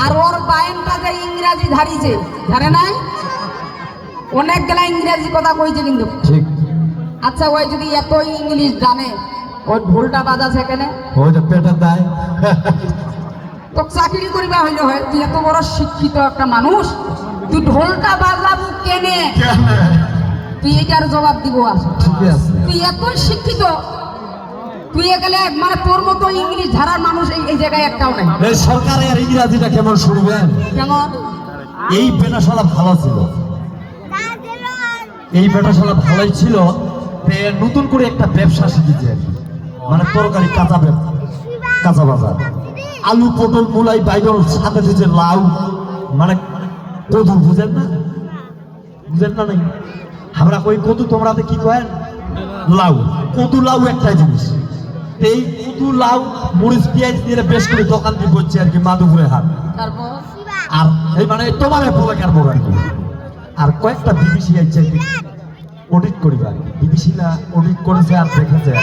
আর ওর বায়েনটা যে ইংরেজি ধারিছে জানে নাই অনেক গেলা ইংরেজি কথা কইছে কিন্তু ঠিক আচ্ছা ওই যদি এত ইংলিশ জানে ওই ঢোলটা বাজাছে কেনে ওই যে পেটে দেয় তো চাকরি করিবা হইলে হয় তুই এত বড় শিক্ষিত একটা মানুষ তুই ঢোলটা বাজাবো কেনে তুই এটার জবাব দিব আস ঠিক আছে তুই এত শিক্ষিত তুই গেলে মানে তোর মতো ইংলিশ ধারার মানুষ এই জায়গায় একটাও নাই এই সরকারের ইংরেজিটা কেমন শুনবেন কেমন এই বেটাশালা ভালো ছিল এই বেটাশালা ভালোই ছিল তে নতুন করে একটা ব্যবসা শিখেছে আর কি। মানে তরকারি কাঁচা বাজার আলু পটল মুলাই বাইগন সাথে দিয়েছে লাউ মানে কদু বুঝেন না নাই আমরা কই কদু তোমরা কি কয়েন লাউ কদু লাউ একটাই জিনিস এই কদু লাউ মরিচ পেঁয়াজ দিয়ে বেশ করে দোকান দিয়ে বসছে আর কি মাধুপুরে হাট তারপর আর এই মানে তোমার প্রকার আর কি আর কয়েকটা বিদেশি আইছে অডিট করিবা বিদেশিরা অডিট করেছে আর দেখেছে